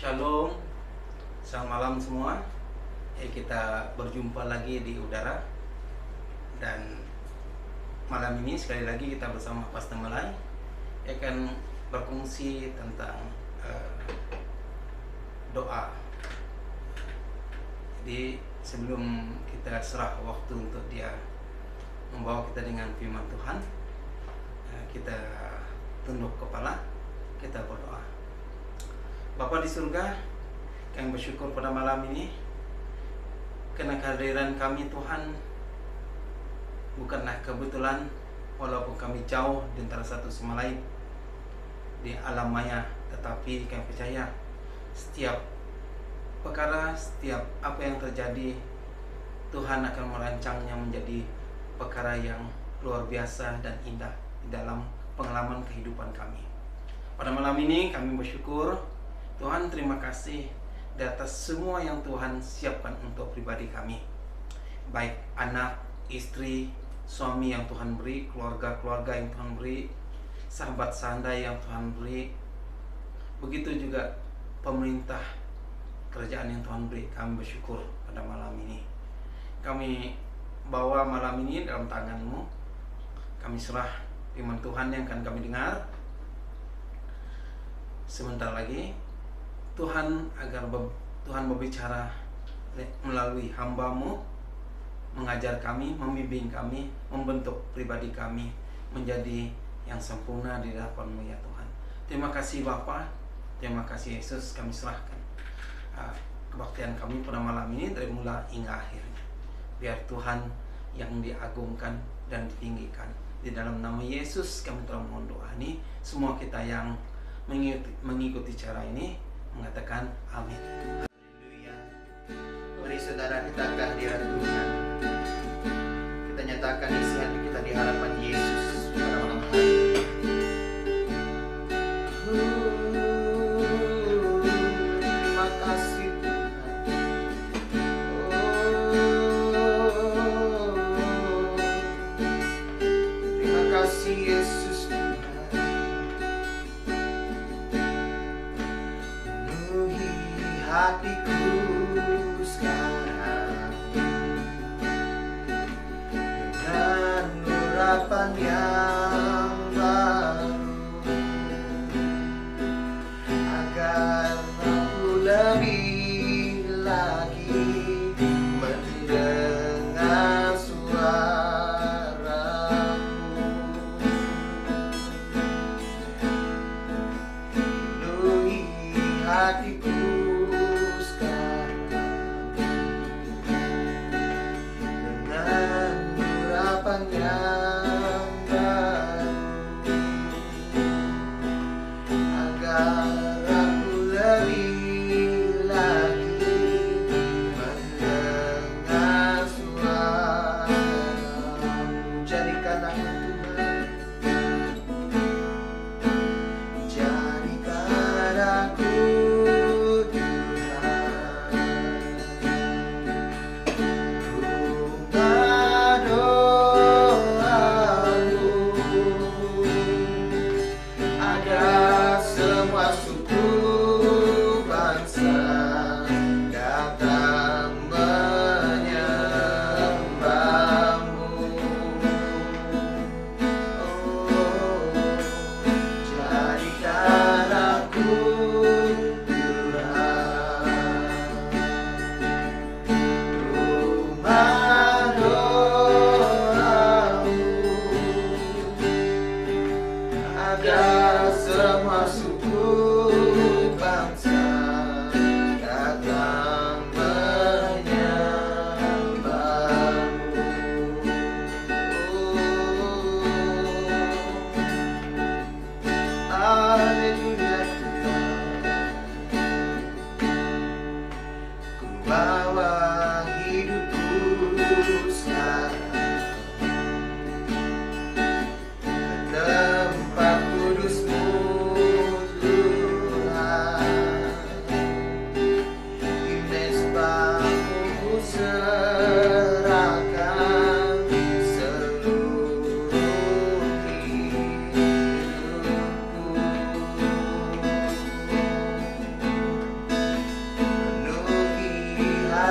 Shalom, selamat malam semua. Kita berjumpa lagi di udara. Dan malam ini sekali lagi kita bersama Pastor Malai akan berfungsi tentang doa. Jadi sebelum kita serah waktu untuk dia membawa kita dengan firman Tuhan, kita tunduk kepala, kita berdoa. Bapa di surga, kami bersyukur pada malam ini karena kehadiran kami Tuhan bukanlah kebetulan, walaupun kami jauh di antara satu sama lain di alam maya, tetapi kami percaya setiap perkara, setiap apa yang terjadi, Tuhan akan merancangnya menjadi perkara yang luar biasa dan indah di dalam pengalaman kehidupan kami. Pada malam ini kami bersyukur, Tuhan, terima kasih di atas semua yang Tuhan siapkan untuk pribadi kami, baik anak, istri, suami yang Tuhan beri, keluarga-keluarga yang Tuhan beri, sahabat sandai yang Tuhan beri, begitu juga pemerintah, kerajaan yang Tuhan beri. Kami bersyukur pada malam ini. Kami bawa malam ini dalam tangan-Mu. Kami serah firman Tuhan yang akan kami dengar sebentar lagi. Tuhan, agar Tuhan berbicara melalui hamba-Mu, mengajar kami, membimbing kami, membentuk pribadi kami menjadi yang sempurna di hadapan-Mu ya Tuhan. Terima kasih Bapa, terima kasih Yesus. Kami serahkan kebaktian kami pada malam ini dari mula hingga akhirnya. Biar Tuhan yang diagungkan dan ditinggikan. Di dalam nama Yesus kami telah mohon doa ini. Semua kita yang mengikuti cara ini mengatakan amin. Haleluya. Mari saudara, kita kehadiran Tuhan. Kita nyatakan isi hati kita di hadapan Yesus pada malam hari ini. Terima kasih Tuhan. Terima kasih Yesus. Hatiku sekarang dengan urapan yang baru, agar aku lebih lagi mendengar suara-Mu. Penuhi hatiku yang baru, agar aku lebih lagi mendengar suara-Mu. Jadikan aku Tuhan, jadikan aku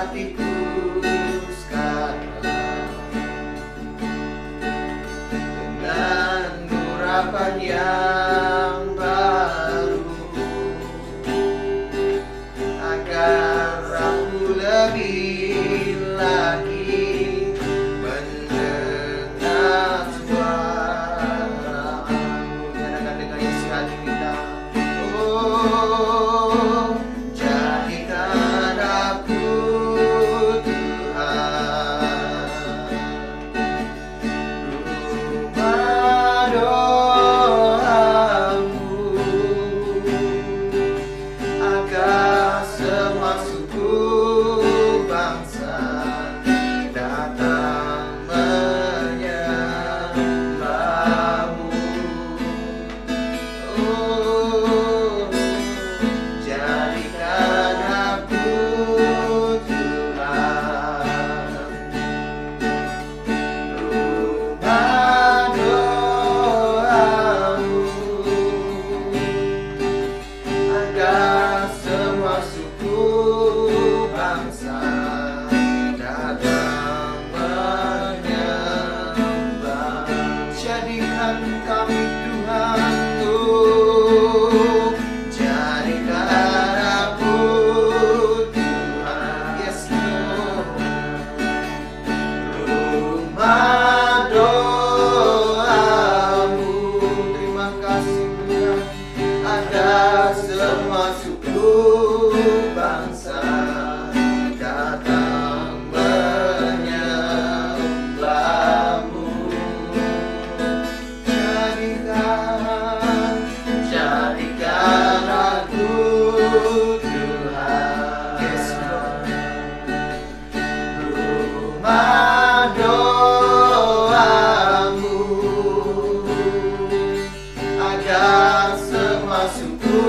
hatiku sekarang dengan urapan yang baru, agar aku lebih lagi mendengar suara-Mu. Nyatakan dengan isi hati kita. Oh, jadikan aku Tuhan rumah doamu, agar semua suku bangsa datang menyembah-Mu. Oh, jadikan aku Tuhan rumah doamu, agar semua suku bangsa datang menyembah. Jadikan kami Tuhan, oh, jadikan aku Tuhan, yes Lord, rumah doamu. Terima kasih Tuhan, agar semua suku bangsa datang menyembah-Mu. Jadikan aku Tuhan, yes Lord, rumah doamu, agar semua suku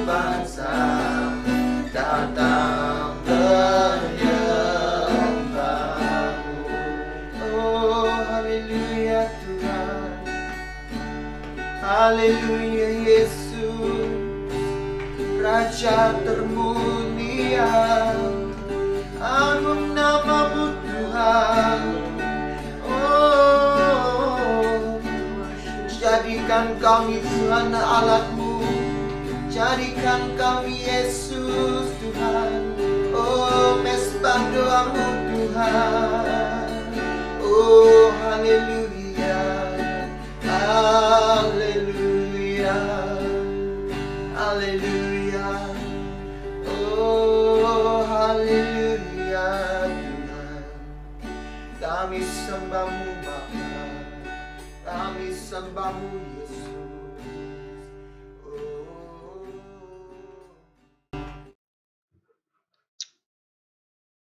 bangsa datang menyembah-Mu. Oh, haleluya Tuhan, haleluya Yesus, Raja termulia, agung nama-Mu Tuhan. Oh, jadikan kami Tuhan Allahku, jadikan kami Yesus Tuhan. Oh, mesbah doa-Mu Tuhan. Oh, haleluya, haleluya, haleluya. Oh, haleluya Tuhan. Kami sembah-Mu Bapa, kami sembah-Mu Yesus. Oh.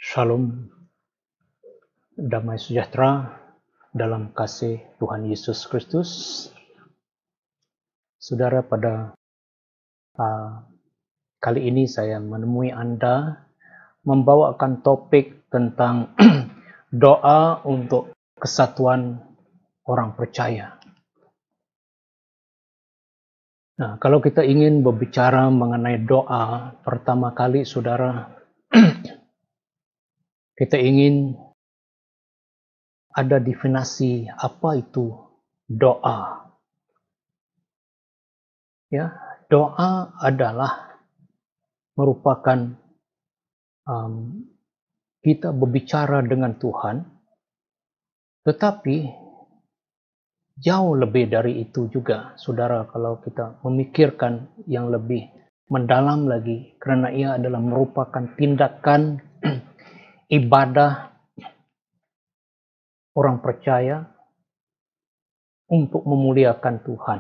Shalom, damai sejahtera dalam kasih Tuhan Yesus Kristus. Saudara, pada kali ini saya menemui Anda membawakan topik tentang doa untuk kesatuan orang percaya. Nah, kalau kita ingin berbicara mengenai doa, pertama kali saudara, kita ingin ada definisi apa itu doa. Ya, doa adalah merupakan kita berbicara dengan Tuhan, tetapi jauh lebih dari itu juga, saudara, kalau kita memikirkan yang lebih mendalam lagi, karena ia adalah merupakan tindakan ibadah orang percaya untuk memuliakan Tuhan,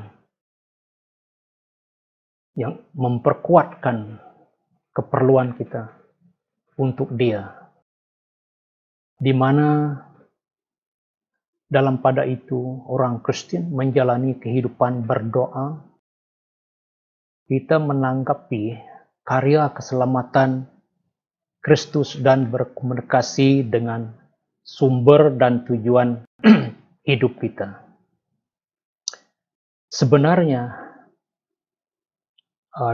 yang memperkuatkan keperluan kita untuk Dia, di mana dalam pada itu orang Kristen menjalani kehidupan berdoa. Kita menanggapi karya keselamatan Kristus dan berkomunikasi dengan sumber dan tujuan hidup kita. Sebenarnya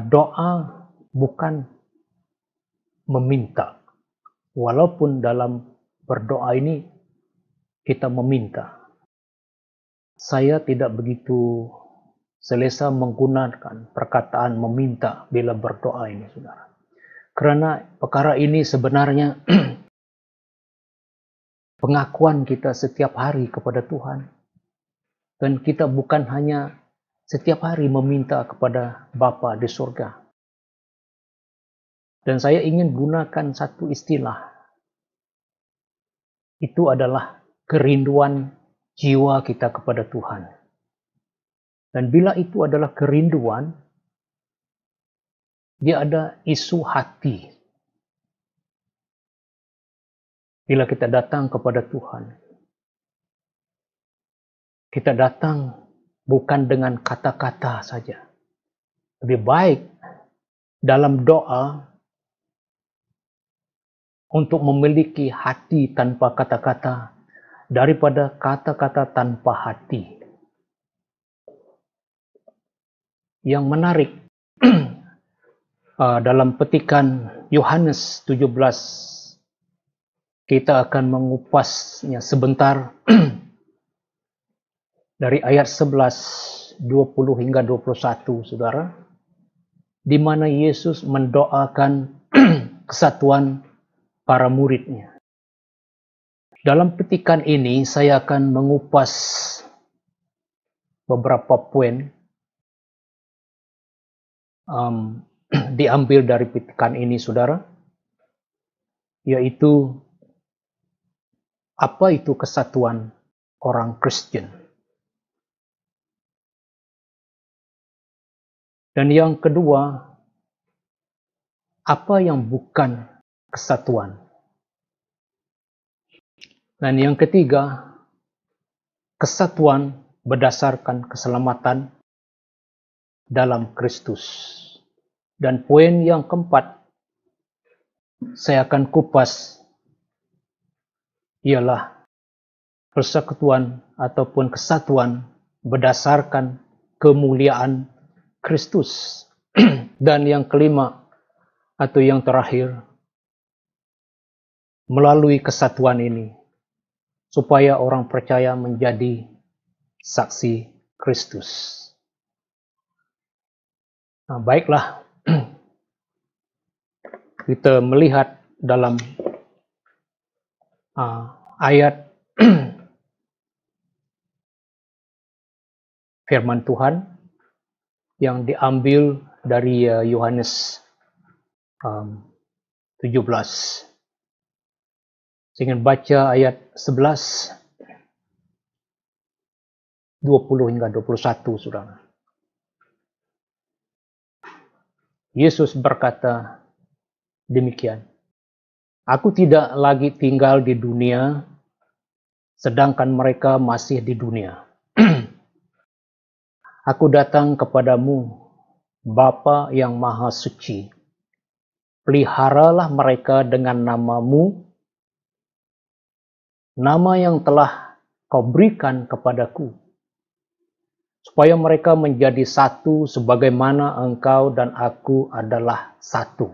doa bukan meminta, walaupun dalam berdoa ini kita meminta. Saya tidak begitu selesa menggunakan perkataan meminta bila berdoa ini, saudara. Karena perkara ini sebenarnya pengakuan kita setiap hari kepada Tuhan. Dan kita bukan hanya setiap hari meminta kepada Bapa di surga. Dan saya ingin gunakan satu istilah. Itu adalah kerinduan jiwa kita kepada Tuhan. Dan bila itu adalah kerinduan, dia ada isu hati. Bila kita datang kepada Tuhan, kita datang bukan dengan kata-kata saja. Lebih baik dalam doa untuk memiliki hati tanpa kata-kata daripada kata-kata tanpa hati. Yang menarik dalam petikan Yohanes 17, kita akan mengupasnya sebentar dari ayat 11, 20 hingga 21, saudara, di mana Yesus mendoakan kesatuan para muridnya. Dalam petikan ini saya akan mengupas beberapa poin diambil dari petikan ini, saudara, yaitu apa itu kesatuan orang Kristen. Dan yang kedua, apa yang bukan kesatuan. Dan yang ketiga, kesatuan berdasarkan keselamatan dalam Kristus. Dan poin yang keempat, saya akan kupas, ialah persekutuan ataupun kesatuan berdasarkan kemuliaan Kristus. Dan yang kelima atau yang terakhir, melalui kesatuan ini, supaya orang percaya menjadi saksi Kristus. Nah, baiklah, kita melihat dalam ayat firman Tuhan yang diambil dari Yohanes 17. Saya ingin baca ayat 11, 20 hingga 21, saudara. Yesus berkata demikian, "Aku tidak lagi tinggal di dunia, sedangkan mereka masih di dunia. Aku datang kepadamu, Bapa yang Maha Suci. Peliharalah mereka dengan namamu, nama yang telah kau berikan kepadaku, supaya mereka menjadi satu sebagaimana engkau dan aku adalah satu.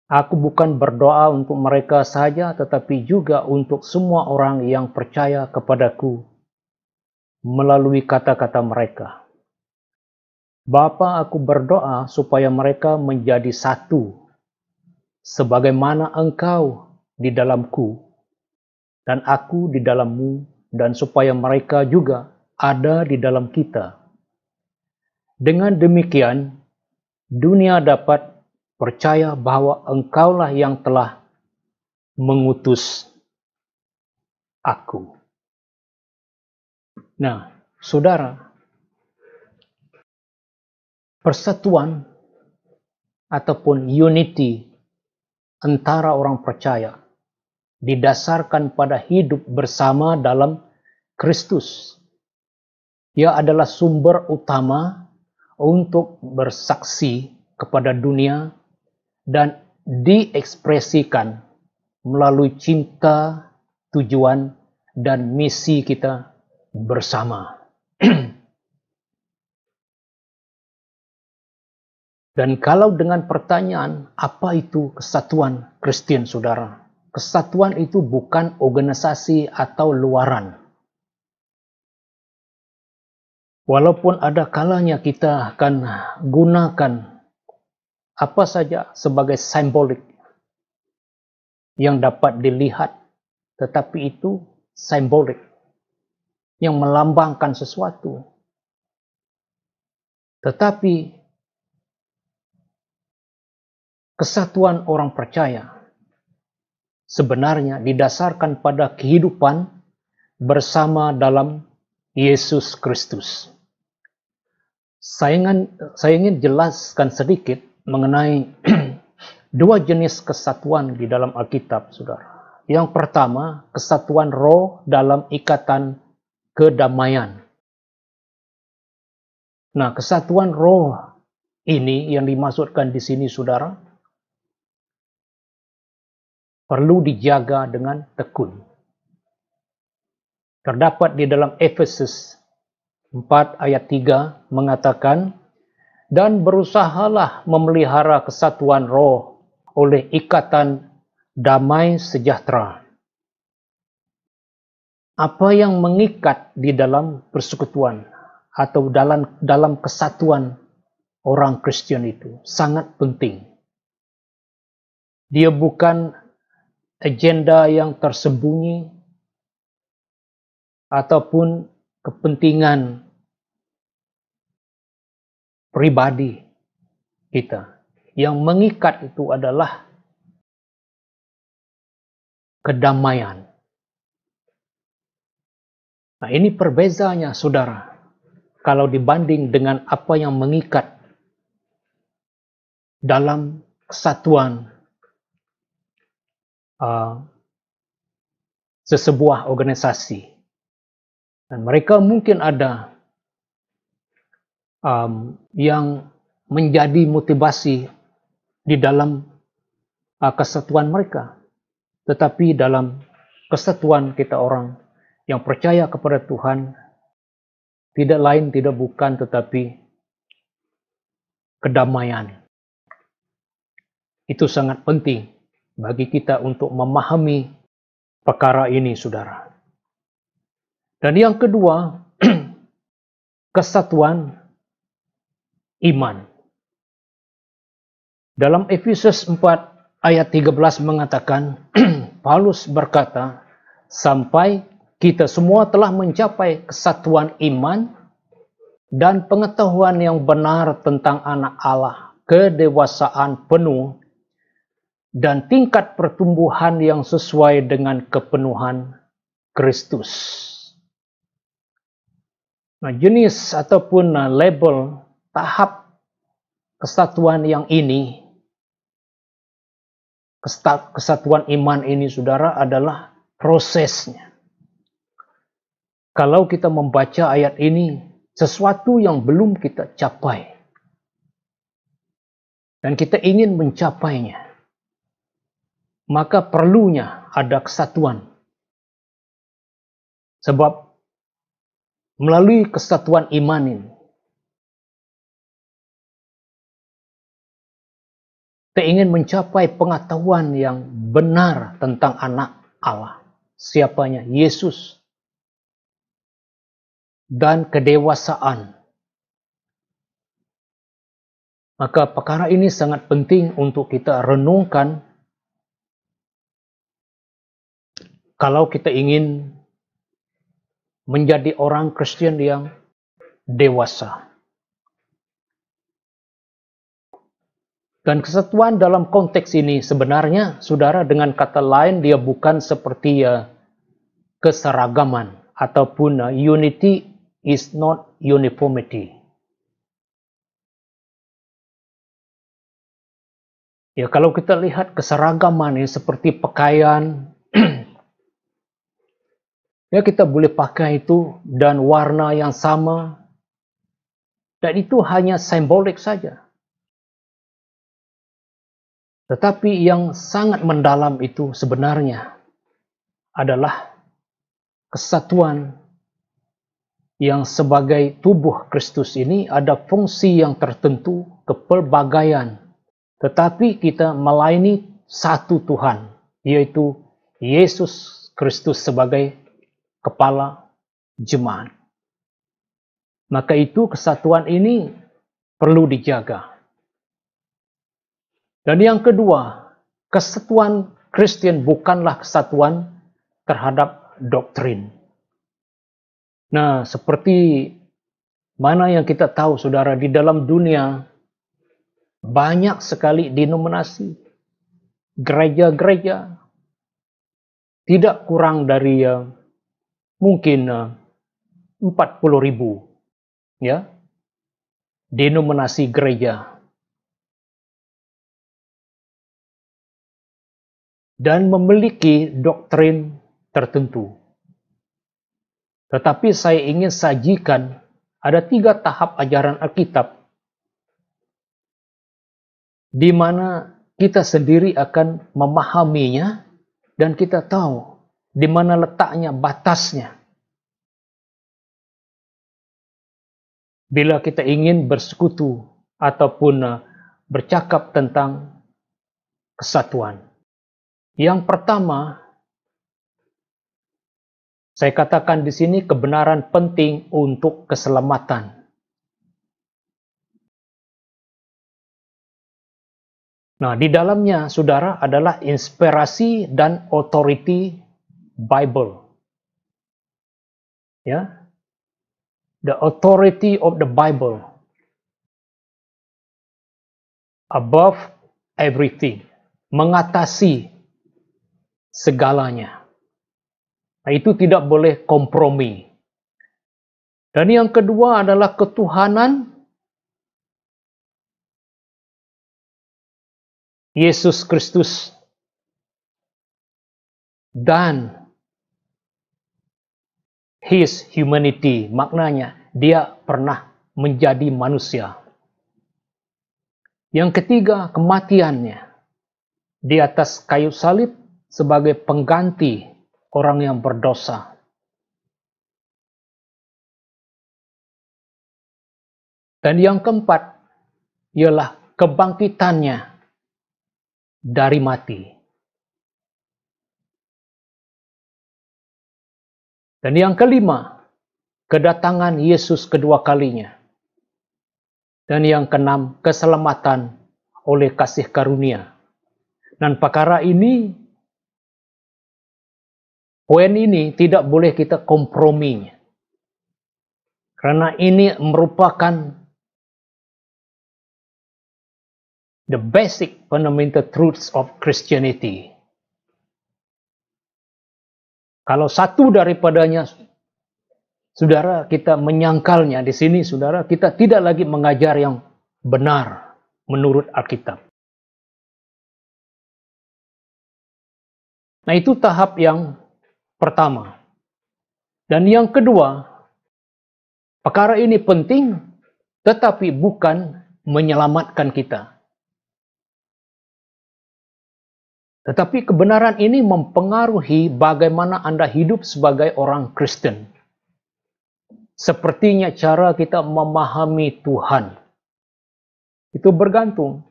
Aku bukan berdoa untuk mereka saja, tetapi juga untuk semua orang yang percaya kepadaku melalui kata-kata mereka. Bapa, aku berdoa supaya mereka menjadi satu, sebagaimana engkau di dalamku, dan aku di dalammu, dan supaya mereka juga ada di dalam kita. Dengan demikian, dunia dapat percaya bahwa engkaulah yang telah mengutus aku." Nah, saudara, persatuan ataupun unity antara orang percaya didasarkan pada hidup bersama dalam Kristus. Ia adalah sumber utama untuk bersaksi kepada dunia dan diekspresikan melalui cinta, tujuan, dan misi kita bersama. Dan kalau dengan pertanyaan, apa itu kesatuan Kristen, saudara? Kesatuan itu bukan organisasi atau luaran. Walaupun ada kalanya kita akan gunakan apa saja sebagai simbolik yang dapat dilihat, tetapi itu simbolik yang melambangkan sesuatu. Tetapi kesatuan orang percaya sebenarnya didasarkan pada kehidupan bersama dalam Yesus Kristus. Saya ingin jelaskan sedikit mengenai dua jenis kesatuan di dalam Alkitab, saudara. Yang pertama, kesatuan roh dalam ikatan kedamaian. Nah, kesatuan roh ini yang dimaksudkan di sini, saudara, perlu dijaga dengan tekun. Terdapat di dalam Efesus 4 ayat 3 mengatakan, dan berusahalah memelihara kesatuan roh oleh ikatan damai sejahtera. Apa yang mengikat di dalam persekutuan atau dalam kesatuan orang Kristen itu sangat penting. Dia bukan agenda yang tersembunyi ataupun kepentingan pribadi kita. Yang mengikat itu adalah kedamaian. Nah, ini perbezaannya, saudara. Kalau dibanding dengan apa yang mengikat dalam kesatuan sesebuah organisasi. Dan mereka mungkin ada yang menjadi motivasi di dalam kesatuan mereka. Tetapi dalam kesatuan kita orang yang percaya kepada Tuhan, tidak lain, tidak bukan, tetapi kedamaian. Itu sangat penting bagi kita untuk memahami perkara ini, saudara. Dan yang kedua, kesatuan iman. Dalam Efesus 4 ayat 13 mengatakan, Paulus berkata, sampai kita semua telah mencapai kesatuan iman dan pengetahuan yang benar tentang anak Allah, kedewasaan penuh, dan tingkat pertumbuhan yang sesuai dengan kepenuhan Kristus. Nah, jenis ataupun label tahap kesatuan yang ini, kesatuan iman ini, saudara, adalah prosesnya. Kalau kita membaca ayat ini, sesuatu yang belum kita capai, dan kita ingin mencapainya, maka perlunya ada kesatuan. Sebab melalui kesatuan iman ini, kita ingin mencapai pengetahuan yang benar tentang anak Allah. Siapanya? Yesus. Dan kedewasaan. Maka perkara ini sangat penting untuk kita renungkan kalau kita ingin menjadi orang Kristen yang dewasa. Dan kesatuan dalam konteks ini sebenarnya, saudara, dengan kata lain, dia bukan seperti keseragaman ataupun unity is not uniformity. Ya, kalau kita lihat keseragaman ini seperti pakaian, ya kita boleh pakai itu dan warna yang sama, dan itu hanya simbolik saja. Tetapi yang sangat mendalam itu sebenarnya adalah kesatuan yang sebagai tubuh Kristus ini ada fungsi yang tertentu kepelbagaian, tetapi kita melayani satu Tuhan, yaitu Yesus Kristus sebagai kepala jemaat. Maka itu kesatuan ini perlu dijaga. Dan yang kedua, kesatuan Kristen bukanlah kesatuan terhadap doktrin. Nah, seperti mana yang kita tahu, saudara, di dalam dunia banyak sekali denominasi, gereja-gereja, tidak kurang dari mungkin 40.000 ya, denominasi gereja. Dan memiliki doktrin tertentu. Tetapi saya ingin sajikan ada 3 tahap ajaran Alkitab di mana kita sendiri akan memahaminya dan kita tahu di mana letaknya, batasnya. Bila kita ingin bersekutu ataupun bercakap tentang kesatuan. Yang pertama, saya katakan di sini kebenaran penting untuk keselamatan. Nah, di dalamnya, saudara, adalah inspirasi dan authority Bible. Ya, the authority of the Bible above everything, mengatasi segalanya. Nah, itu tidak boleh kompromi. Dan yang kedua adalah ketuhanan Yesus Kristus dan His humanity. Maknanya, dia pernah menjadi manusia. Yang ketiga, kematiannya di atas kayu salib sebagai pengganti orang yang berdosa. Dan yang keempat ialah kebangkitannya dari mati. Dan yang kelima, kedatangan Yesus kedua kalinya. Dan yang keenam, keselamatan oleh kasih karunia. Dan perkara ini, poin ini tidak boleh kita kompromi. Karena ini merupakan the basic fundamental truths of Christianity. Kalau satu daripadanya, saudara, kita menyangkalnya di sini, saudara, kita tidak lagi mengajar yang benar menurut Alkitab. Nah, itu tahap yang pertama. Dan yang kedua, perkara ini penting, tetapi bukan menyelamatkan kita. Tetapi kebenaran ini mempengaruhi bagaimana Anda hidup sebagai orang Kristen. Sepertinya cara kita memahami Tuhan. Itu bergantung.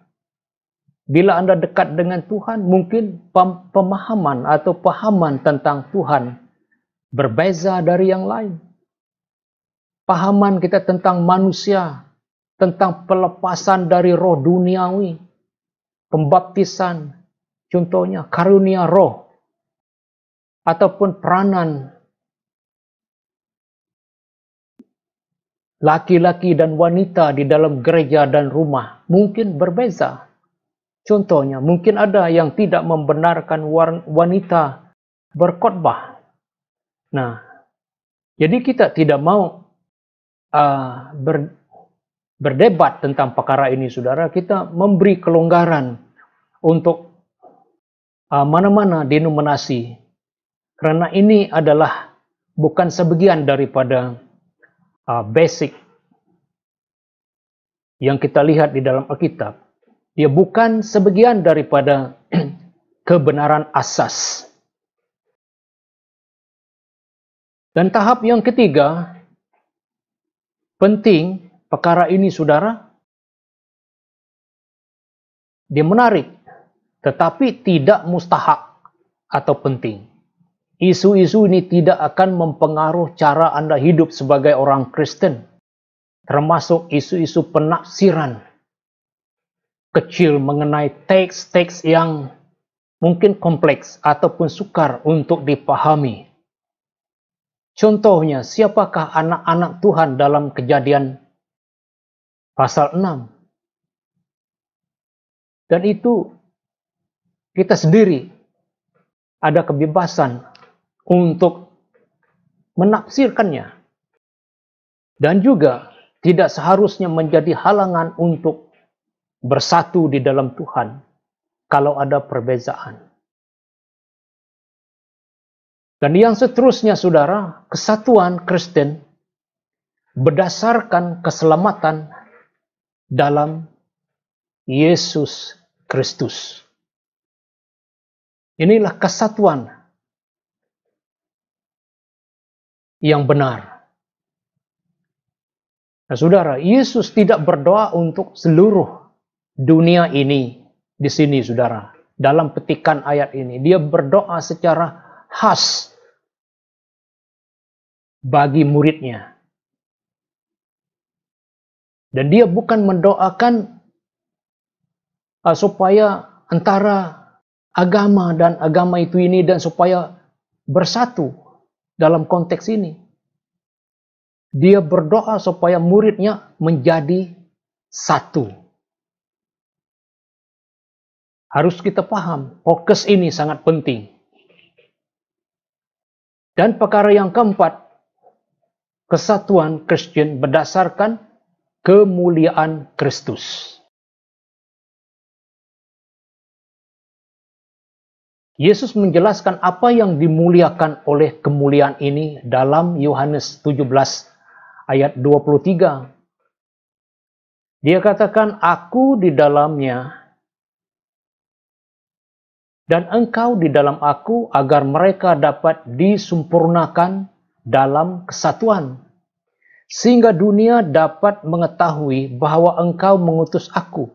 Bila Anda dekat dengan Tuhan, mungkin pemahaman atau pahaman tentang Tuhan berbeza dari yang lain. Pahaman kita tentang manusia, tentang pelepasan dari roh duniawi, pembaptisan, contohnya karunia roh, ataupun peranan laki-laki dan wanita di dalam gereja dan rumah, mungkin berbeza. Contohnya, mungkin ada yang tidak membenarkan wanita berkhotbah. Nah, jadi kita tidak mau berdebat tentang perkara ini, saudara. Kita memberi kelonggaran untuk mana-mana denominasi. Karena ini adalah bukan sebagian daripada basic yang kita lihat di dalam Alkitab. Dia bukan sebagian daripada kebenaran asas. Dan tahap yang ketiga, penting perkara ini, saudara, Dia menarik, tetapi tidak mustahak atau penting. Isu-isu ini tidak akan mempengaruhi cara Anda hidup sebagai orang Kristen, termasuk isu-isu penafsiran kecil mengenai teks-teks yang mungkin kompleks ataupun sukar untuk dipahami. Contohnya, siapakah anak-anak Tuhan dalam Kejadian pasal 6? Dan itu kita sendiri ada kebebasan untuk menafsirkannya. Dan juga tidak seharusnya menjadi halangan untuk bersatu di dalam Tuhan kalau ada perbezaan. Dan yang seterusnya, saudara, kesatuan Kristen berdasarkan keselamatan dalam Yesus Kristus. Inilah kesatuan yang benar. Nah, saudara, Yesus tidak berdoa untuk seluruh dunia ini di sini, saudara. Dalam petikan ayat ini, dia berdoa secara khas bagi muridnya. Dan dia bukan mendoakan supaya antara agama dan agama itu ini dan supaya bersatu dalam konteks ini. Dia berdoa supaya muridnya menjadi satu. Harus kita paham, fokus ini sangat penting. Dan perkara yang keempat, kesatuan Kristen berdasarkan kemuliaan Kristus. Yesus menjelaskan apa yang dimuliakan oleh kemuliaan ini dalam Yohanes 17 ayat 23. Dia katakan, "Aku di dalamnya dan engkau di dalam aku, agar mereka dapat disempurnakan dalam kesatuan, sehingga dunia dapat mengetahui bahwa engkau mengutus aku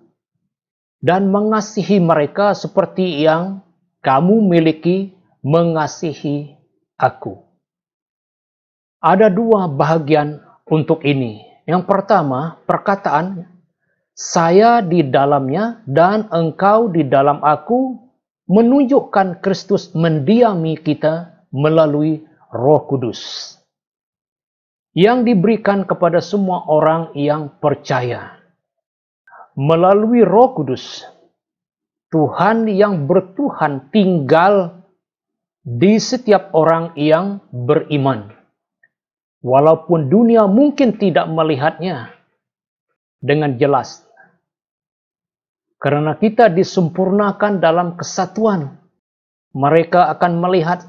dan mengasihi mereka seperti yang kamu miliki mengasihi aku." Ada dua bahagian untuk ini. Yang pertama, perkataan "saya di dalamnya dan engkau di dalam aku" menunjukkan Kristus mendiami kita melalui Roh Kudus yang diberikan kepada semua orang yang percaya. Melalui Roh Kudus, Tuhan yang bertuhan tinggal di setiap orang yang beriman. Walaupun dunia mungkin tidak melihatnya dengan jelas. Karena kita disempurnakan dalam kesatuan, mereka akan melihat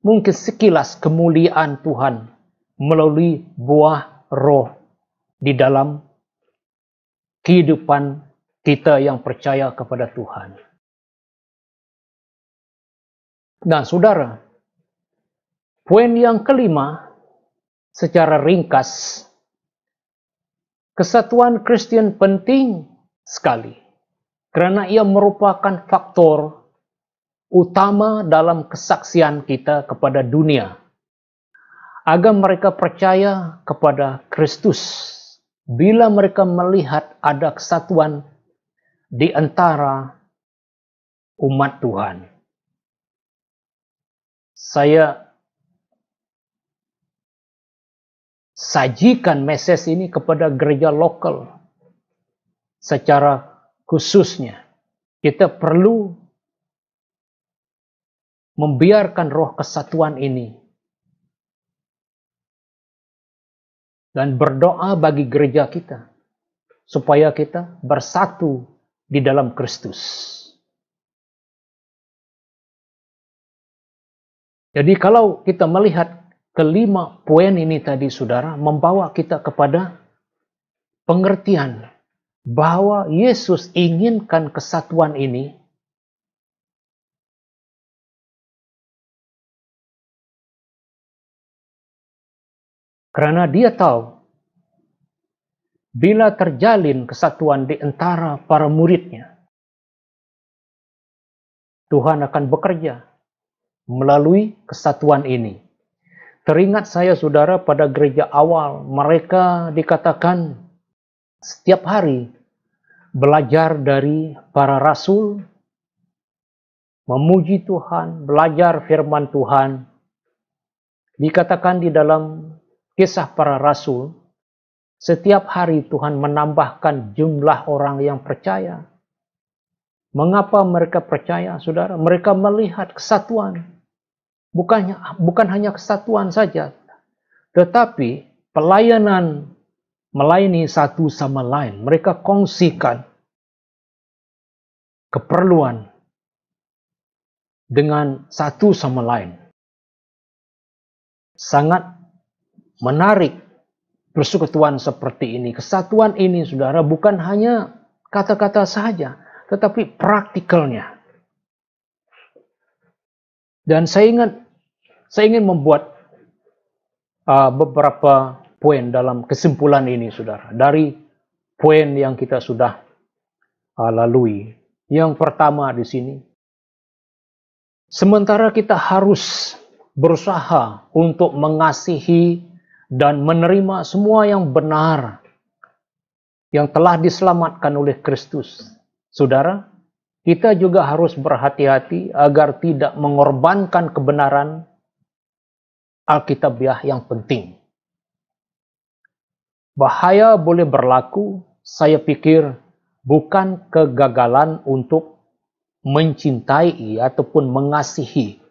mungkin sekilas kemuliaan Tuhan melalui buah roh di dalam kehidupan kita yang percaya kepada Tuhan. Nah, saudara, poin yang kelima, secara ringkas, kesatuan Kristen penting sekali karena ia merupakan faktor utama dalam kesaksian kita kepada dunia agar mereka percaya kepada Kristus. Bila mereka melihat ada kesatuan di antara umat Tuhan. Saya sajikan message ini kepada gereja lokal. Secara khususnya, kita perlu membiarkan roh kesatuan ini dan berdoa bagi gereja kita supaya kita bersatu di dalam Kristus. Jadi kalau kita melihat kelima poin ini tadi, saudara, membawa kita kepada pengertian bahwa Yesus inginkan kesatuan ini karena dia tahu bila terjalin kesatuan di antara para muridnya, Tuhan akan bekerja melalui kesatuan ini. Teringat saya saudara pada gereja awal, mereka dikatakan setiap hari belajar dari para rasul, memuji Tuhan, belajar firman Tuhan. Dikatakan di dalam Kisah Para Rasul, setiap hari Tuhan menambahkan jumlah orang yang percaya. Mengapa mereka percaya, saudara? Mereka melihat kesatuan. Bukan hanya kesatuan saja, tetapi pelayanan melayani satu sama lain. Mereka kongsikan keperluan dengan satu sama lain. Sangat menarik persekutuan seperti ini. Kesatuan ini, saudara, bukan hanya kata-kata saja, tetapi praktikalnya. Dan saya ingin membuat beberapa poin dalam kesimpulan ini, saudara, dari poin yang kita sudah lalui. Yang pertama di sini, sementara kita harus berusaha untuk mengasihi dan menerima semua yang benar yang telah diselamatkan oleh Kristus, saudara, kita juga harus berhati-hati agar tidak mengorbankan kebenaran Alkitabiah yang penting. Bahaya boleh berlaku, saya pikir, bukan kegagalan untuk mencintai ataupun mengasihi,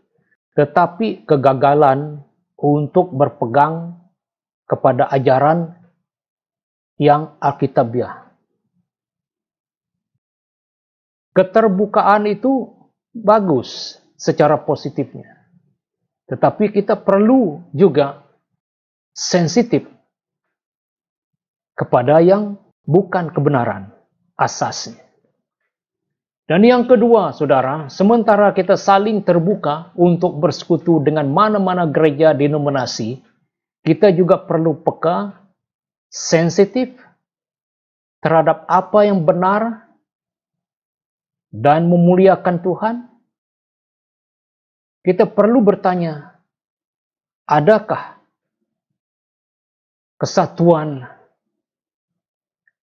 tetapi kegagalan untuk berpegang kepada ajaran yang Alkitabiah. Keterbukaan itu bagus secara positifnya. Tetapi kita perlu juga sensitif kepada yang bukan kebenaran asasnya. Dan yang kedua, saudara, sementara kita saling terbuka untuk bersekutu dengan mana-mana gereja denominasi, kita juga perlu peka, sensitif terhadap apa yang benar dan memuliakan Tuhan. Kita perlu bertanya, adakah kesatuan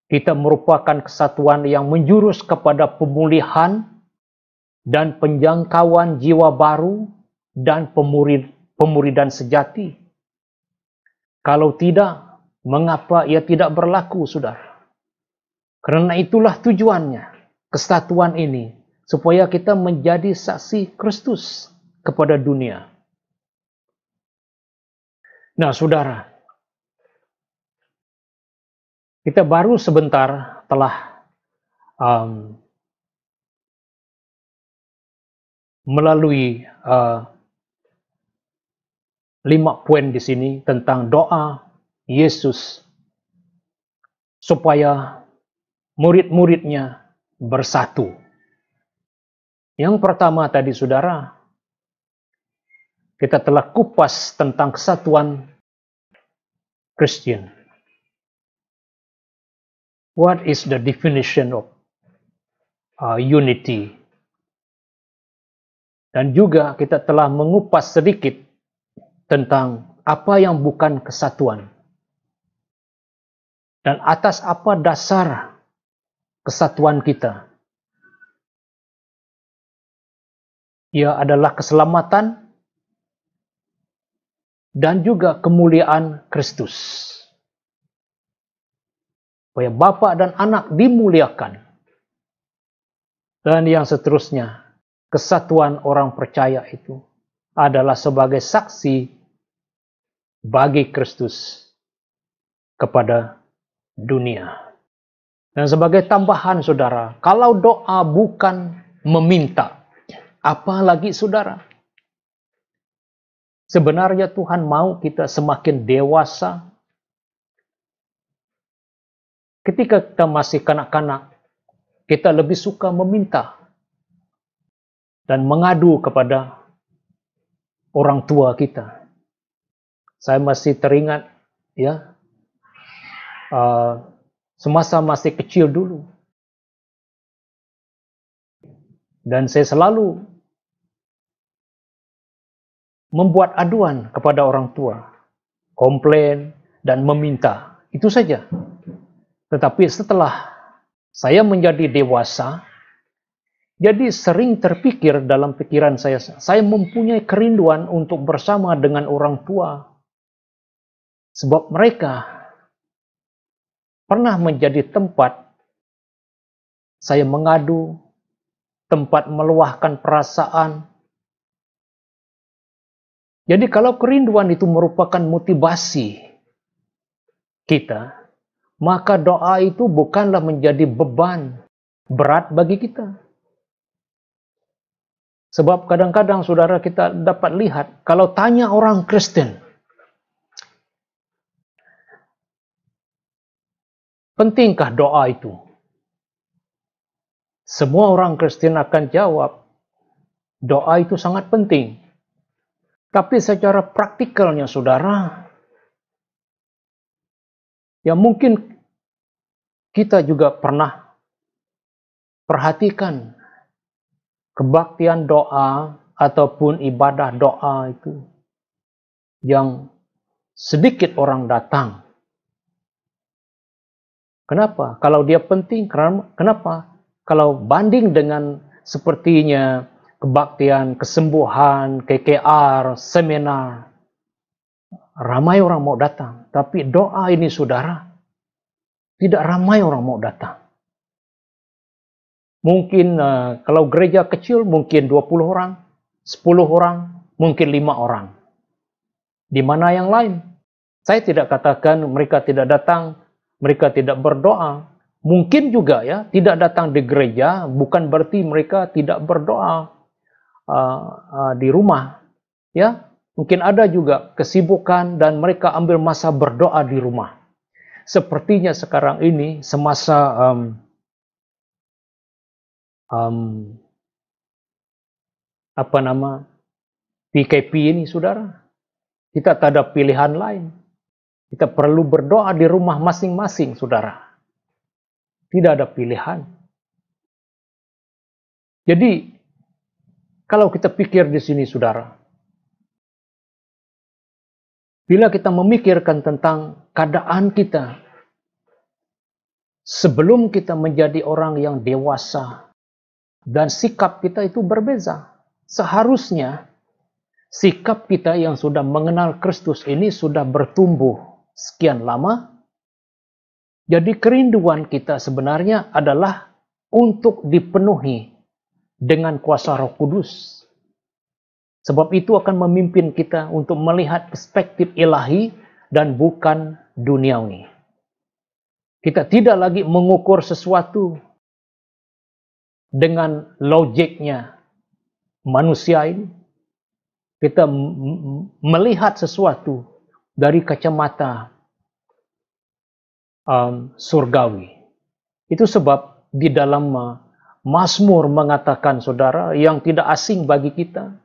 kita merupakan kesatuan yang menjurus kepada pemulihan dan penjangkauan jiwa baru dan pemuridan sejati? Kalau tidak, mengapa ia tidak berlaku, saudara? Karena itulah tujuannya kesatuan ini, supaya kita menjadi saksi Kristus kepada dunia. Nah, saudara, kita baru sebentar telah melalui 5 poin di sini tentang doa Yesus supaya murid-muridnya bersatu. Yang pertama tadi, saudara, kita telah kupas tentang kesatuan Kristen. What is the definition of unity? Dan juga kita telah mengupas sedikit tentang apa yang bukan kesatuan. Dan atas apa dasar kesatuan kita? Ia adalah keselamatan dan juga kemuliaan Kristus. Supaya Bapa dan Anak dimuliakan. Dan yang seterusnya, kesatuan orang percaya itu adalah sebagai saksi bagi Kristus kepada dunia. Dan sebagai tambahan, saudara, kalau doa bukan meminta, apalagi, saudara? Sebenarnya Tuhan mau kita semakin dewasa. Ketika kita masih kanak-kanak, kita lebih suka meminta dan mengadu kepada orang tua kita. Saya masih teringat, ya, semasa masih kecil dulu. Dan saya selalu membuat aduan kepada orang tua, komplain, dan meminta. Itu saja. Tetapi setelah saya menjadi dewasa, jadi sering terpikir dalam pikiran saya mempunyai kerinduan untuk bersama dengan orang tua. Sebab mereka pernah menjadi tempat saya mengadu, tempat meluahkan perasaan. Jadi kalau kerinduan itu merupakan motivasi kita, maka doa itu bukanlah menjadi beban berat bagi kita. Sebab kadang-kadang saudara kita dapat lihat, kalau tanya orang Kristen, pentingkah doa itu? Semua orang Kristen akan jawab, doa itu sangat penting. Tapi secara praktikalnya saudara, ya mungkin kita juga pernah perhatikan kebaktian doa ataupun ibadah doa itu yang sedikit orang datang. Kenapa? Kalau dia penting, kenapa? Kalau banding dengan sepertinya kebaktian, kesembuhan, KKR, seminar, ramai orang mau datang. Tapi doa ini saudara, tidak ramai orang mau datang. Mungkin kalau gereja kecil mungkin 20 orang, 10 orang, mungkin 5 orang. Di mana yang lain? Saya tidak katakan mereka tidak datang, mereka tidak berdoa. Mungkin juga ya, tidak datang di gereja bukan berarti mereka tidak berdoa di rumah. Ya, mungkin ada juga kesibukan dan mereka ambil masa berdoa di rumah. Sepertinya sekarang ini semasa PKP ini saudara, kita tak ada pilihan lain. Kita perlu berdoa di rumah masing-masing saudara. Tidak ada pilihan. Jadi, kalau kita pikir di sini, saudara, bila kita memikirkan tentang keadaan kita, sebelum kita menjadi orang yang dewasa, dan sikap kita itu berbeza. Seharusnya, sikap kita yang sudah mengenal Kristus ini sudah bertumbuh sekian lama. Jadi kerinduan kita sebenarnya adalah untuk dipenuhi dengan kuasa Roh Kudus. Sebab itu akan memimpin kita untuk melihat perspektif ilahi dan bukan duniawi. Kita tidak lagi mengukur sesuatu dengan logiknya manusia ini. Kita melihat sesuatu dari kacamata surgawi. Itu sebab di dalam Mazmur mengatakan saudara yang tidak asing bagi kita.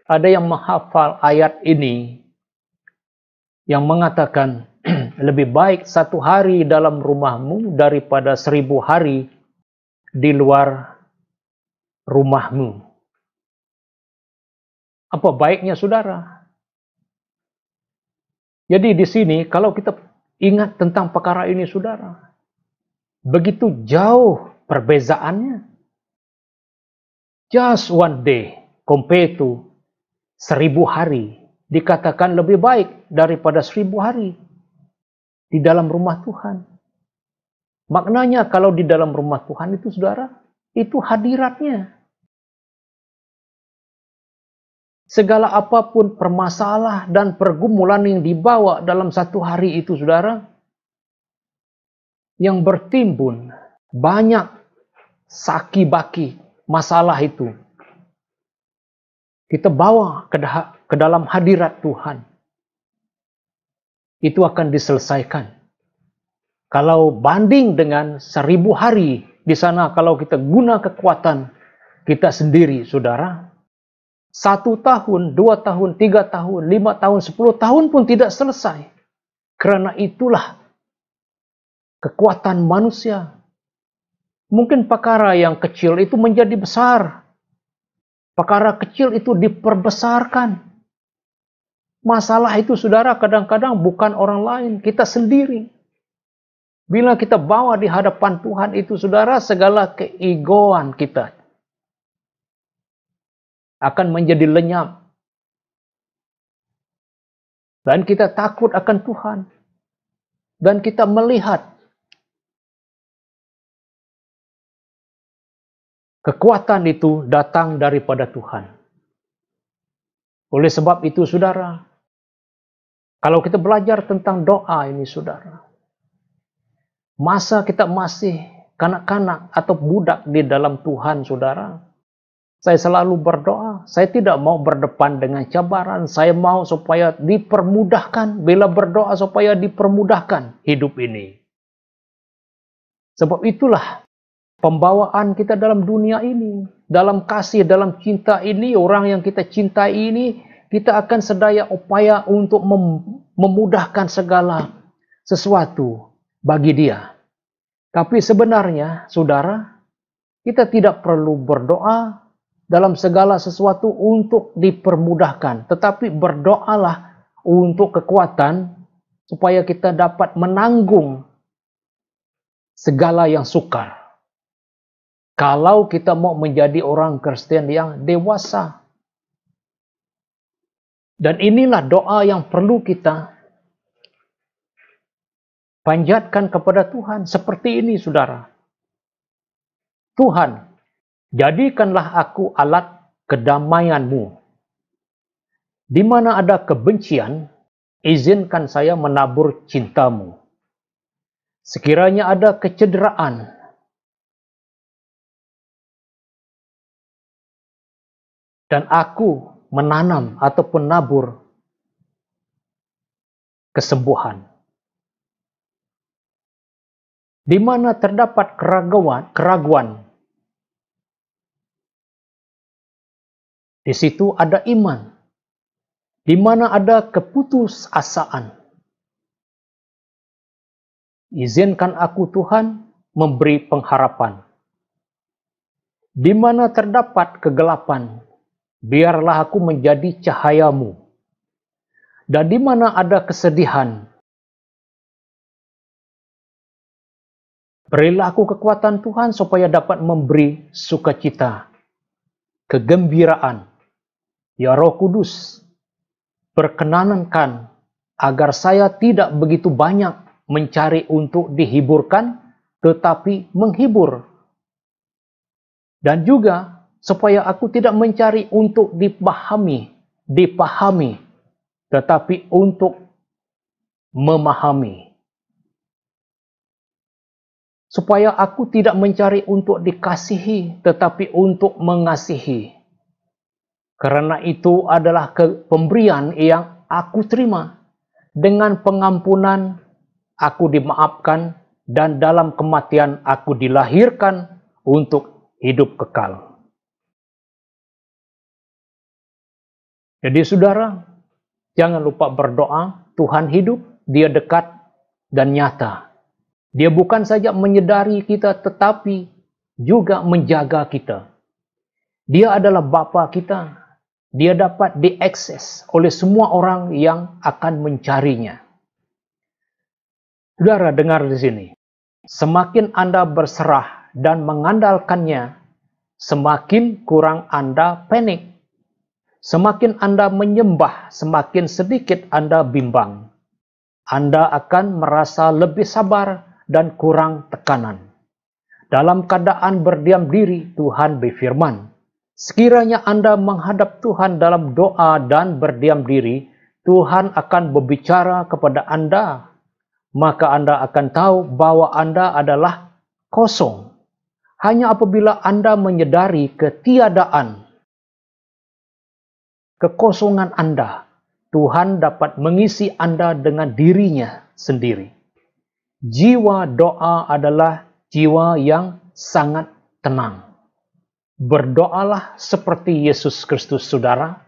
Ada yang menghafal ayat ini yang mengatakan lebih baik 1 hari dalam rumahmu daripada 1000 hari di luar rumahmu. Apa baiknya saudara? Jadi di sini kalau kita ingat tentang perkara ini saudara, begitu jauh perbezaannya. Just one day compared to 1000 hari dikatakan lebih baik daripada 1000 hari di dalam rumah Tuhan. Maknanya kalau di dalam rumah Tuhan itu saudara, itu hadiratnya. Segala apapun permasalah dan pergumulan yang dibawa dalam 1 hari itu saudara, yang bertimbun banyak saki-baki masalah itu, kita bawa ke dalam hadirat Tuhan. Itu akan diselesaikan. Kalau banding dengan 1000 hari di sana, kalau kita guna kekuatan kita sendiri saudara, 1 tahun, 2 tahun, 3 tahun, 5 tahun, 10 tahun pun tidak selesai. Karena itulah kekuatan manusia. Mungkin perkara yang kecil itu menjadi besar. Perkara kecil itu diperbesarkan. Masalah itu saudara kadang-kadang bukan orang lain, kita sendiri. Bila kita bawa di hadapan Tuhan itu saudara, segala keegoan kita akan menjadi lenyap. Dan kita takut akan Tuhan. Dan kita melihat kekuatan itu datang daripada Tuhan. Oleh sebab itu saudara, kalau kita belajar tentang doa ini saudara, masa kita masih kanak-kanak atau budak di dalam Tuhan saudara, saya selalu berdoa, saya tidak mau berdepan dengan cabaran, saya mau supaya dipermudahkan, bila berdoa supaya dipermudahkan hidup ini. Sebab itulah pembawaan kita dalam dunia ini, dalam kasih, dalam cinta ini, orang yang kita cintai ini, kita akan sedaya upaya untuk memudahkan segala sesuatu bagi dia. Tapi sebenarnya, saudara, kita tidak perlu berdoa dalam segala sesuatu untuk dipermudahkan. Tetapi berdoalah untuk kekuatan supaya kita dapat menanggung segala yang sukar. Kalau kita mau menjadi orang Kristen yang dewasa. Dan inilah doa yang perlu kita panjatkan kepada Tuhan. Seperti ini saudara. Tuhan, jadikanlah aku alat kedamaian-Mu. Di mana ada kebencian, izinkan saya menabur cinta-Mu. Sekiranya ada kecederaan, dan aku menanam ataupun nabur kesembuhan. Di mana terdapat keraguan, di situ ada iman. Di mana ada keputusasaan, izinkan aku Tuhan memberi pengharapan. Di mana terdapat kegelapan, biarlah aku menjadi cahaya-Mu. Dan di mana ada kesedihan, berilah aku kekuatan Tuhan supaya dapat memberi sukacita, kegembiraan. Ya Roh Kudus, perkenankan agar saya tidak begitu banyak mencari untuk dihiburkan, tetapi menghibur. Dan juga supaya aku tidak mencari untuk dipahami, tetapi untuk memahami. Supaya aku tidak mencari untuk dikasihi, tetapi untuk mengasihi. Karena itu adalah pemberian yang aku terima. Dengan pengampunan aku dimaafkan, dan dalam kematian aku dilahirkan untuk hidup kekal. Jadi saudara, jangan lupa berdoa. Tuhan hidup, Dia dekat dan nyata. Dia bukan saja menyedari kita, tetapi juga menjaga kita. Dia adalah Bapa kita. Dia dapat diakses oleh semua orang yang akan mencarinya. Saudara, dengar di sini. Semakin Anda berserah dan mengandalkannya, semakin kurang Anda panik. Semakin Anda menyembah, semakin sedikit Anda bimbang. Anda akan merasa lebih sabar dan kurang tekanan. Dalam keadaan berdiam diri, Tuhan berfirman, sekiranya Anda menghadap Tuhan dalam doa dan berdiam diri, Tuhan akan berbicara kepada Anda. Maka Anda akan tahu bahwa Anda adalah kosong. Hanya apabila Anda menyadari ketiadaan, kekosongan Anda, Tuhan dapat mengisi Anda dengan dirinya sendiri. Jiwa doa adalah jiwa yang sangat tenang. Berdoalah seperti Yesus Kristus, saudara.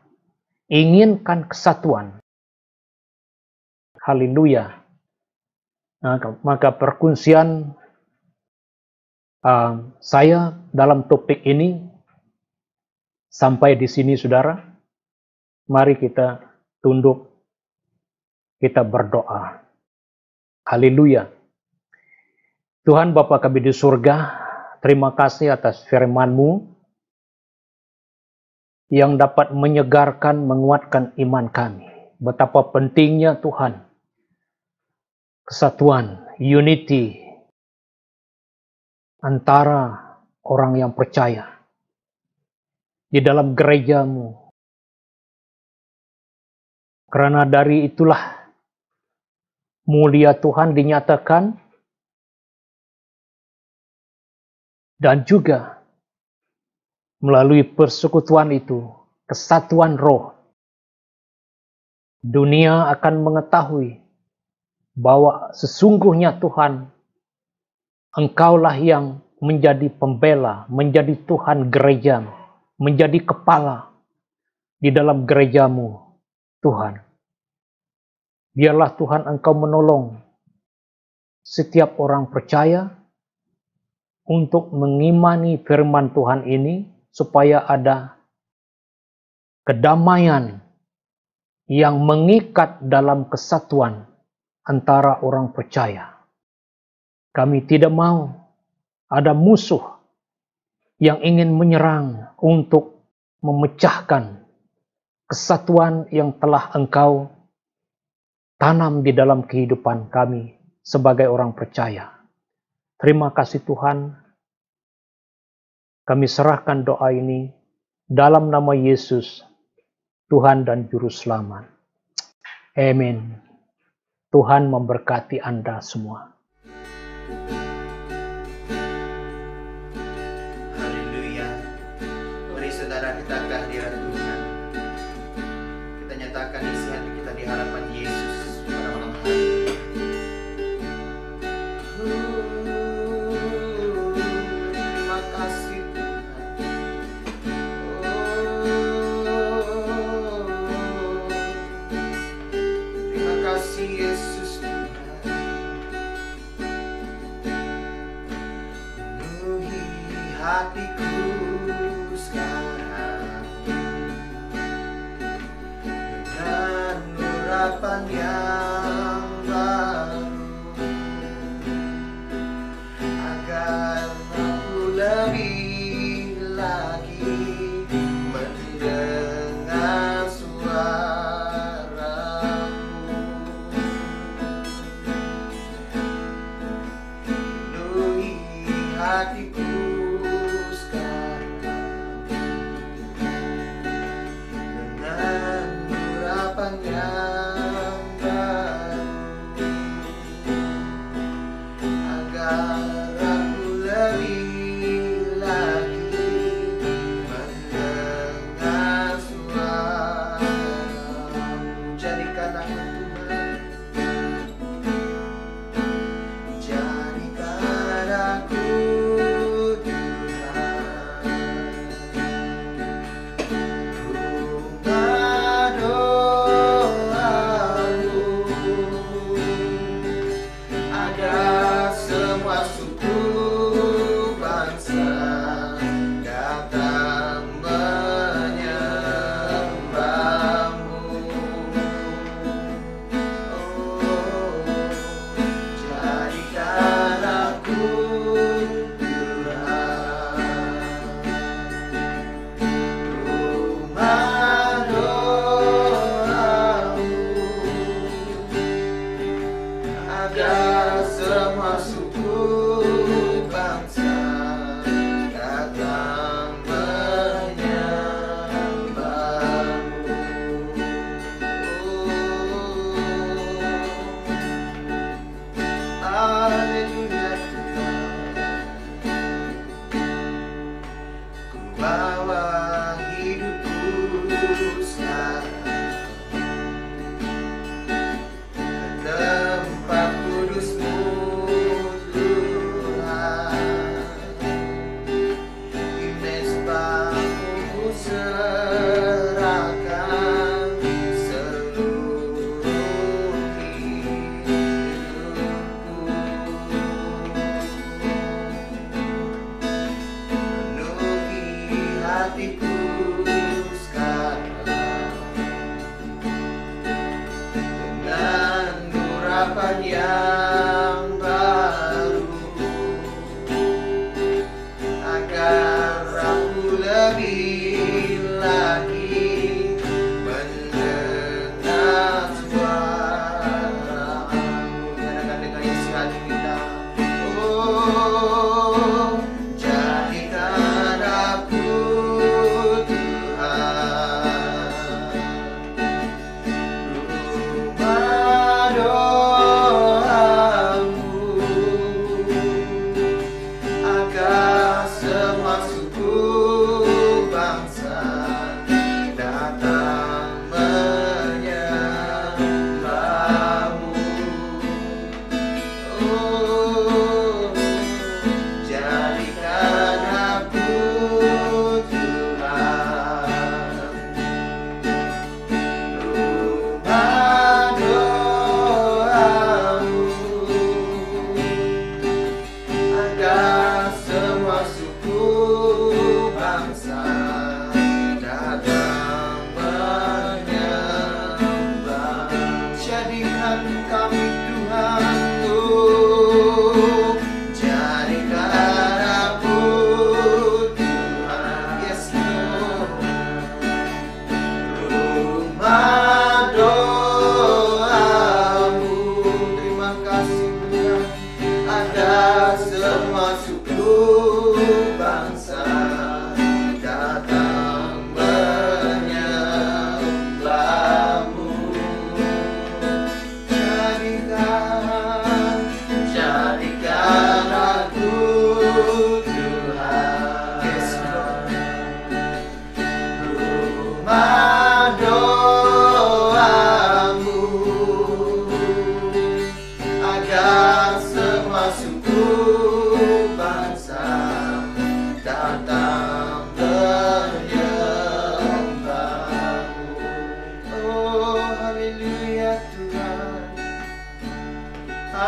Inginkan kesatuan. Haleluya. Maka perkongsian saya dalam topik ini sampai di sini, saudara. Mari kita tunduk kita berdoa. Haleluya. Tuhan Bapa kami di surga, terima kasih atas firman-Mu yang dapat menyegarkan, menguatkan iman kami. Betapa pentingnya Tuhan, kesatuan, unity, antara orang yang percaya di dalam gereja-Mu. Karena dari itulah mulia Tuhan dinyatakan, dan juga melalui persekutuan itu, kesatuan roh, dunia akan mengetahui bahwa sesungguhnya Tuhan, Engkaulah yang menjadi pembela, menjadi Tuhan gereja, menjadi kepala di dalam gereja-Mu, Tuhan. Biarlah Tuhan Engkau menolong setiap orang percaya untuk mengimani firman Tuhan ini, supaya ada kedamaian yang mengikat dalam kesatuan antara orang percaya. Kami tidak mau ada musuh yang ingin menyerang untuk memecahkan kesatuan yang telah Engkau tanam di dalam kehidupan kami sebagai orang percaya. Terima kasih Tuhan. Kami serahkan doa ini dalam nama Yesus, Tuhan dan Juru Selamat. Amin. Tuhan memberkati Anda semua. Haleluya. Mari saudara kita ke hadirat Tuhan. Kita nyatakan isi hati kita di hadapan Yesus pada malam hari. Terima kasih Tuhan. Terima kasih Yesus Tuhan. Penuhi hatiku sekarang dengan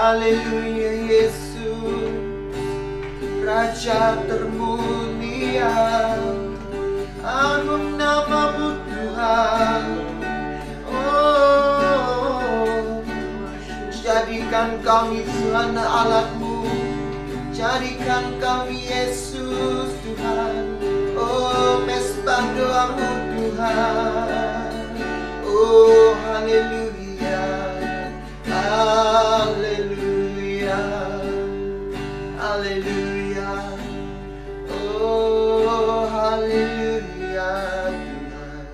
Haleluya Yesus, Raja termulia, agung namamu Tuhan. Oh, jadikan kami Tuhan Allah-Mu, jadikan kami Yesus Tuhan. Oh, mesbah doamu Tuhan. Oh, haleluya, haleluya, haleluya. Oh, haleluya Tuhan.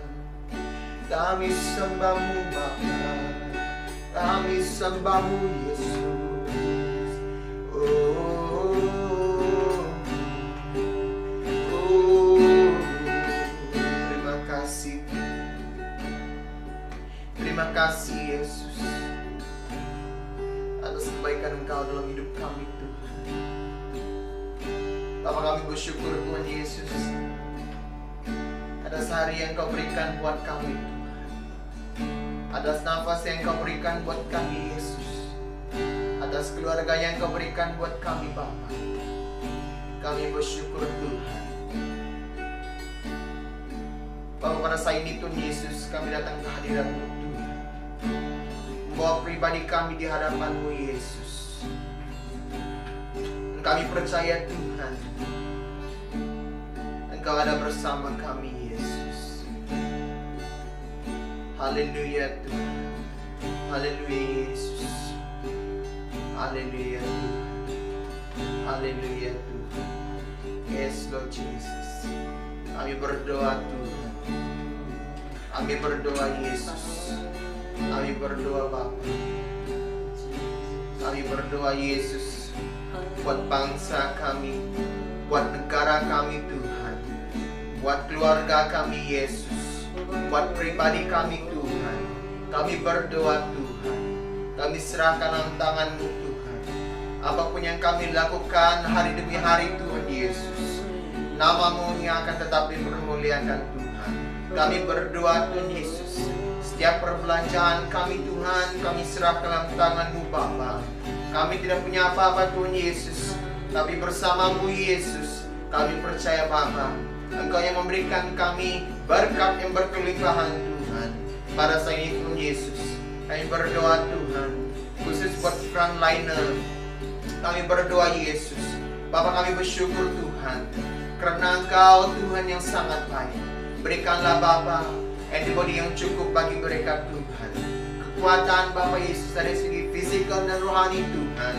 Kami sembahmu Bapa, kami sembahmu Yesus. Oh, terima kasih. Terima kasih Yesus atas kebaikan Engkau dalam hidup kami Tuhan. Bapa, kami bersyukur Tuhan Yesus atas hari yang Kau berikan buat kami Tuhan, atas nafas yang Kau berikan buat kami Yesus, atas keluarga yang Kau berikan buat kami Bapa. Kami bersyukur Tuhan. Bapa, pada saat ini Tuhan Yesus, kami datang ke hadirat-Mu Tuhan, membawa pribadi kami di hadapan-Mu Yesus. Dan kami percaya Tuhan, Engkau ada bersama kami Yesus. Haleluya Tuhan, haleluya Yesus, haleluya Tuhan, haleluya Tuhan. Yes Lord Jesus, kami berdoa Tuhan, kami berdoa Yesus, kami berdoa Bapa, kami berdoa Yesus buat bangsa kami, buat negara kami Tuhan, buat keluarga kami Yesus, buat pribadi kami Tuhan. Kami berdoa Tuhan, kami serahkan dalam tangan-Mu Tuhan. Apapun yang kami lakukan hari demi hari Tuhan Yesus, nama-Mu yang akan tetap dipermuliakan Tuhan. Kami berdoa Tuhan Yesus, setiap perbelanjaan kami Tuhan, kami serahkan dalam tangan-Mu Bapa. Kami tidak punya apa-apa Tuhan Yesus, tapi bersama-Mu Yesus, kami percaya Bapa, Engkau yang memberikan kami berkat yang berkelimpahan Tuhan. Pada saat ini Tuhan Yesus, kami berdoa Tuhan, khusus buat frontliner. Kami berdoa Yesus, Bapa, kami bersyukur Tuhan, karena Engkau Tuhan yang sangat baik. Berikanlah Bapa antibody yang cukup bagi mereka Tuhan. Kekuatan Bapa Yesus dari segi fisikal dan rohani Tuhan.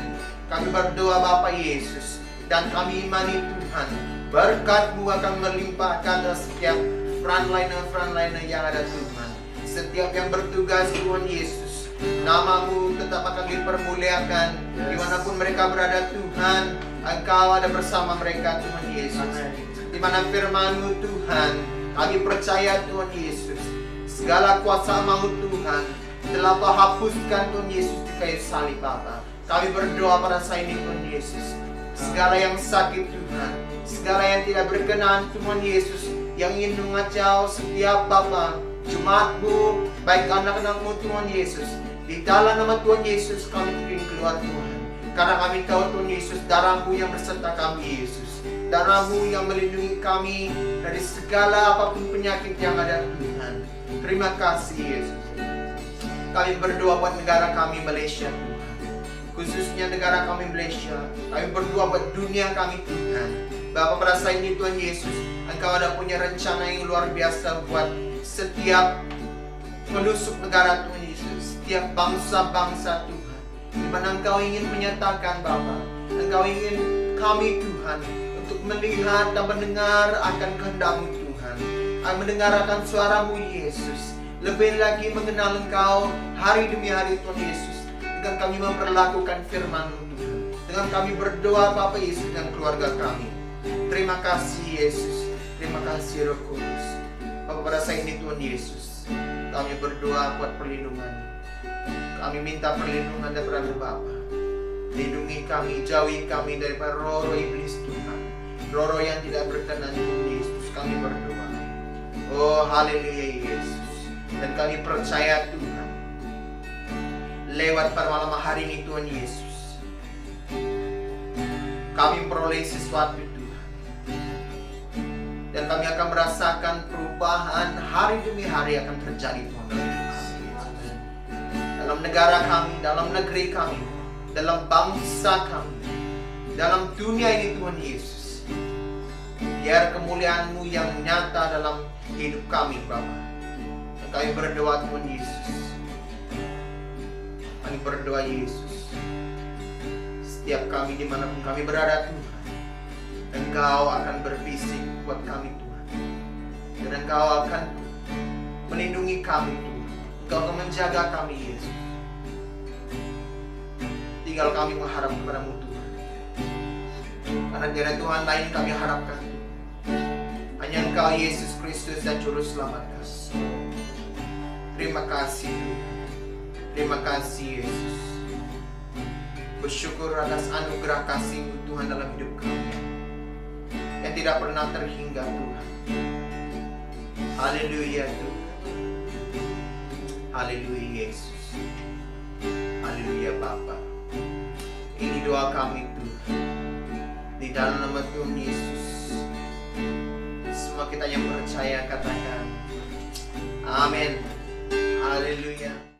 Kami berdoa Bapa Yesus, dan kami imani Tuhan, berkat-Mu akan melimpahkan setiap frontliner yang ada Tuhan. Setiap yang bertugas Tuhan Yesus, nama-Mu tetap akan dipermuliakan. Dimanapun mereka berada Tuhan, Engkau ada bersama mereka Tuhan Yesus. Di mana firman-Mu Tuhan, kami percaya Tuhan Yesus, segala kuasa maut Tuhan telah Kau hapuskan Tuhan Yesus di kayu salib Bapa. Kami berdoa pada saat ini Tuhan Yesus, segala yang sakit Tuhan, segala yang tidak berkenan Tuhan Yesus, yang ingin mengacau setiap Bapa jemaat-Mu, baik anak-anak-Mu Tuhan Yesus, di dalam nama Tuhan Yesus kami ingin keluar Tuhan. Karena kami tahu Tuhan Yesus, darah-Mu yang berserta kami Yesus, darah-Mu yang melindungi kami dari segala apapun penyakit yang ada Tuhan. Terima kasih Yesus. Kami berdoa buat negara kami Malaysia Tuhan, khususnya negara kami Malaysia. Kami berdoa buat dunia kami Tuhan. Bapa, pada saat ini Tuhan Yesus, Engkau ada punya rencana yang luar biasa buat setiap penduduk negara Tuhan Yesus, setiap bangsa-bangsa Tuhan, di mana Engkau ingin menyatakan Bapa, Engkau ingin kami Tuhan untuk melihat dan mendengar akan kehendak-Mu Tuhan, mendengar akan suara-Mu Yesus, lebih lagi mengenal Engkau hari demi hari Tuhan Yesus, dengan kami memperlakukan firman-Mu Tuhan, dengan kami berdoa Bapa Yesus dan keluarga kami. Terima kasih Yesus, terima kasih Roh Kudus. Bapa, pada saat ini Tuhan Yesus, kami berdoa buat perlindungan. Kami minta perlindungan daripada-Mu Bapa. Lindungi kami, jauhi kami daripada roh-roh iblis Tuhan, roh-roh yang tidak berkenan Tuhan Yesus. Kami berdoa, oh haleluya Yesus. Dan kami percaya Tuhan, lewat pada malam hari ini Tuhan Yesus, kami memperoleh sesuatu Tuhan. Dan kami akan merasakan perubahan hari demi hari akan terjadi Tuhan dalam hidup kami, Yesus. Dalam negara kami, dalam negeri kami, dalam bangsa kami, dalam dunia ini Tuhan Yesus. Biar kemuliaan-Mu yang nyata dalam hidup kami Bapa. Dan kami berdoa Tuhan Yesus. Kami berdoa Yesus. Setiap kami dimanapun kami berada Tuhan, Engkau akan berbisik buat kami Tuhan. Dan Engkau akan melindungi kami Tuhan. Engkau akan menjaga kami Yesus. Tinggal kami mengharap kepada-Mu Tuhan. Karena tiada Tuhan lain kami harapkan. Hanya Engkau Yesus Kristus dan Juru Selamat kami. Terima kasih Tuhan. Terima kasih Yesus. Bersyukur atas anugerah kasih-Mu Tuhan dalam hidup kami yang tidak pernah terhingga Tuhan. Haleluya Tuhan. Haleluya Yesus. Haleluya Bapa. Ini doa kami Tuhan. Di dalam nama Tuhan Yesus. Semua kita yang percaya katakan amin. Haleluya.